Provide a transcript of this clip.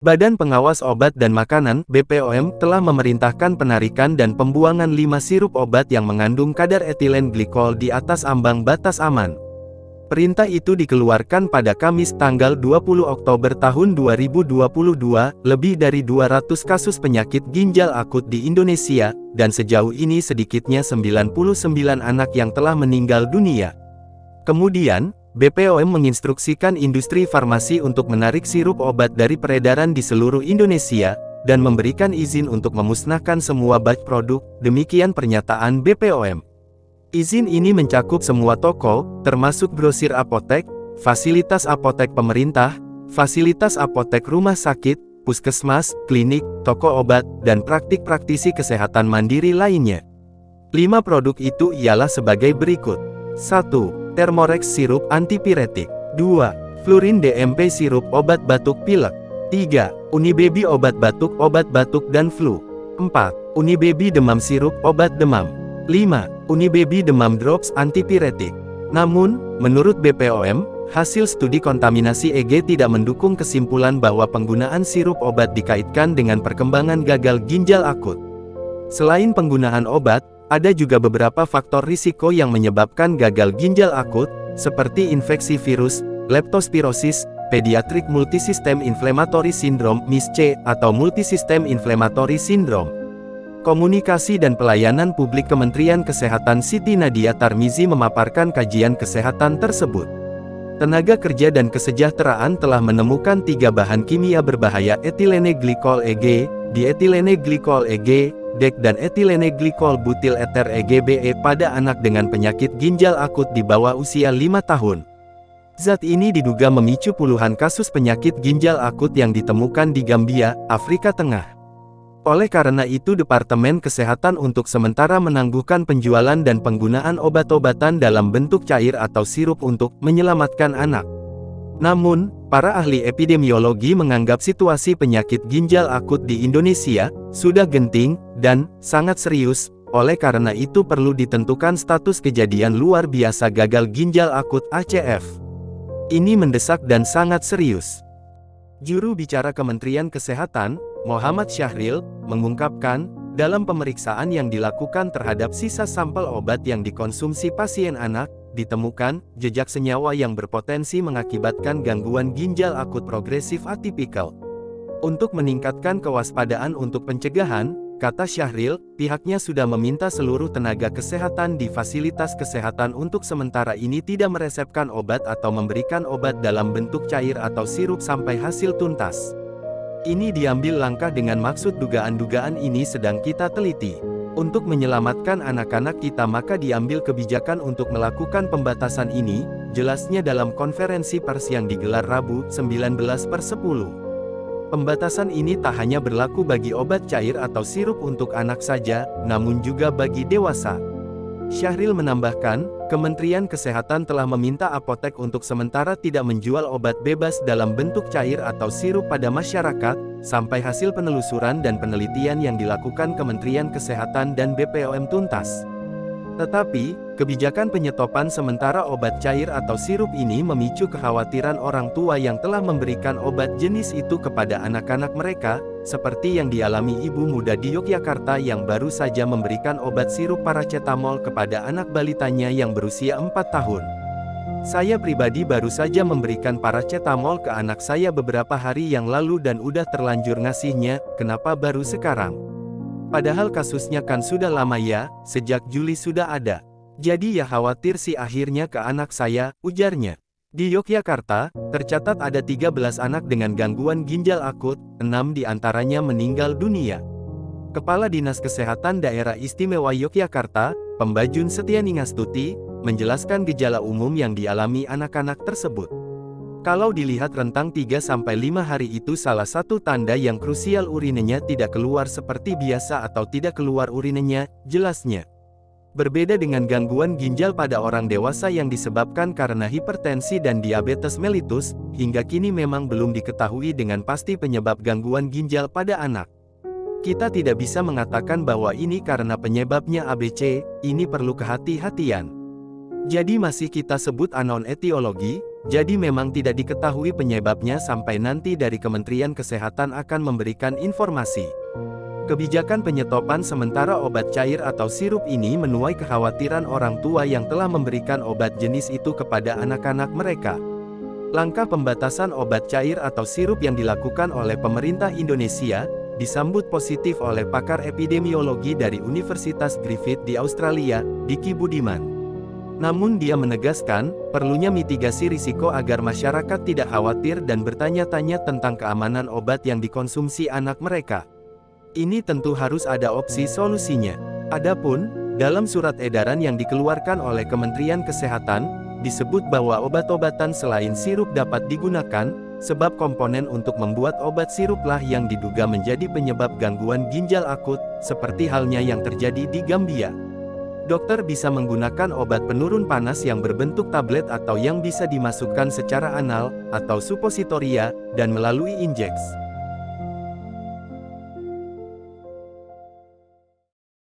Badan Pengawas Obat dan Makanan (BPOM) telah memerintahkan penarikan dan pembuangan 5 sirup obat yang mengandung kadar etilen glikol di atas ambang batas aman. Perintah itu dikeluarkan pada Kamis tanggal 20 Oktober tahun 2022, lebih dari 200 kasus penyakit ginjal akut di Indonesia, dan sejauh ini sedikitnya 99 anak yang telah meninggal dunia. Kemudian, BPOM menginstruksikan industri farmasi untuk menarik sirup obat dari peredaran di seluruh Indonesia, dan memberikan izin untuk memusnahkan semua batch produk, demikian pernyataan BPOM. Izin ini mencakup semua toko, termasuk grosir apotek, fasilitas apotek pemerintah, fasilitas apotek rumah sakit, puskesmas, klinik, toko obat, dan praktik-praktisi kesehatan mandiri lainnya. 5 produk itu ialah sebagai berikut. 1. Thermorex sirup antipiretik. 2. Flurin DMP sirup obat batuk pilek. 3. Unibaby obat batuk dan flu. 4. Unibaby demam sirup obat demam. 5. Unibaby demam drops antipiretik. Namun, menurut BPOM, hasil studi kontaminasi EG tidak mendukung kesimpulan bahwa penggunaan sirup obat dikaitkan dengan perkembangan gagal ginjal akut. Selain penggunaan obat, ada juga beberapa faktor risiko yang menyebabkan gagal ginjal akut, seperti infeksi virus, leptospirosis, pediatric multisystem inflammatory syndrome (MIS-C) atau multisystem inflammatory syndrome. Komunikasi dan Pelayanan Publik Kementerian Kesehatan Siti Nadia Tarmizi memaparkan kajian kesehatan tersebut. Tenaga Kerja dan Kesejahteraan telah menemukan 3 bahan kimia berbahaya etilene glikol EG, diethylene glycol EG, DEC dan etilene glikol butil ether EGBE pada anak dengan penyakit ginjal akut di bawah usia 5 tahun. Zat ini diduga memicu puluhan kasus penyakit ginjal akut yang ditemukan di Gambia, Afrika Tengah. Oleh karena itu Departemen Kesehatan untuk sementara menangguhkan penjualan dan penggunaan obat-obatan dalam bentuk cair atau sirup untuk menyelamatkan anak. Namun, para ahli epidemiologi menganggap situasi penyakit ginjal akut di Indonesia sudah genting dan sangat serius. Oleh karena itu perlu ditentukan status kejadian luar biasa gagal ginjal akut ACF. Ini mendesak dan sangat serius. Juru bicara Kementerian Kesehatan, Muhammad Syahril, mengungkapkan, dalam pemeriksaan yang dilakukan terhadap sisa sampel obat yang dikonsumsi pasien anak, ditemukan jejak senyawa yang berpotensi mengakibatkan gangguan ginjal akut progresif atipikal. Untuk meningkatkan kewaspadaan untuk pencegahan, kata Syahril, pihaknya sudah meminta seluruh tenaga kesehatan di fasilitas kesehatan untuk sementara ini tidak meresepkan obat atau memberikan obat dalam bentuk cair atau sirup sampai hasil tuntas. Ini diambil langkah dengan maksud dugaan-dugaan ini sedang kita teliti. Untuk menyelamatkan anak-anak kita maka diambil kebijakan untuk melakukan pembatasan ini, jelasnya dalam konferensi pers yang digelar Rabu, 19/10. Pembatasan ini tak hanya berlaku bagi obat cair atau sirup untuk anak saja, namun juga bagi dewasa. Syahril menambahkan, Kementerian Kesehatan telah meminta apotek untuk sementara tidak menjual obat bebas dalam bentuk cair atau sirup pada masyarakat, sampai hasil penelusuran dan penelitian yang dilakukan Kementerian Kesehatan dan BPOM tuntas. Tetapi, kebijakan penyetopan sementara obat cair atau sirup ini memicu kekhawatiran orang tua yang telah memberikan obat jenis itu kepada anak-anak mereka, seperti yang dialami ibu muda di Yogyakarta yang baru saja memberikan obat sirup paracetamol kepada anak balitanya yang berusia 4 tahun. Saya pribadi baru saja memberikan paracetamol ke anak saya beberapa hari yang lalu dan udah terlanjur ngasihnya, kenapa baru sekarang? Padahal kasusnya kan sudah lama ya, sejak Juli sudah ada. Jadi ya khawatir sih akhirnya ke anak saya, ujarnya. Di Yogyakarta, tercatat ada 13 anak dengan gangguan ginjal akut, 6 diantaranya meninggal dunia. Kepala Dinas Kesehatan Daerah Istimewa Yogyakarta, Pembajun Setianingastuti, menjelaskan gejala umum yang dialami anak-anak tersebut. Kalau dilihat rentang 3-5 hari itu salah satu tanda yang krusial urinenya tidak keluar seperti biasa atau tidak keluar urinenya, jelasnya. Berbeda dengan gangguan ginjal pada orang dewasa yang disebabkan karena hipertensi dan diabetes mellitus, hingga kini memang belum diketahui dengan pasti penyebab gangguan ginjal pada anak. Kita tidak bisa mengatakan bahwa ini karena penyebabnya ABC, ini perlu kehati-hatian. Jadi masih kita sebut anon etiologi, Jadi memang tidak diketahui penyebabnya sampai nanti dari Kementerian Kesehatan akan memberikan informasi. Kebijakan penyetopan sementara obat cair atau sirup ini menuai kekhawatiran orang tua yang telah memberikan obat jenis itu kepada anak-anak mereka. Langkah pembatasan obat cair atau sirup yang dilakukan oleh pemerintah Indonesia, disambut positif oleh pakar epidemiologi dari Universitas Griffith di Australia, Diki Budiman. Namun dia menegaskan, perlunya mitigasi risiko agar masyarakat tidak khawatir dan bertanya-tanya tentang keamanan obat yang dikonsumsi anak mereka. Ini tentu harus ada opsi solusinya. Adapun, dalam surat edaran yang dikeluarkan oleh Kementerian Kesehatan, disebut bahwa obat-obatan selain sirup dapat digunakan, sebab komponen untuk membuat obat siruplah yang diduga menjadi penyebab gangguan ginjal akut, seperti halnya yang terjadi di Gambia. Dokter bisa menggunakan obat penurun panas yang berbentuk tablet atau yang bisa dimasukkan secara anal, atau supositoria, dan melalui injeks.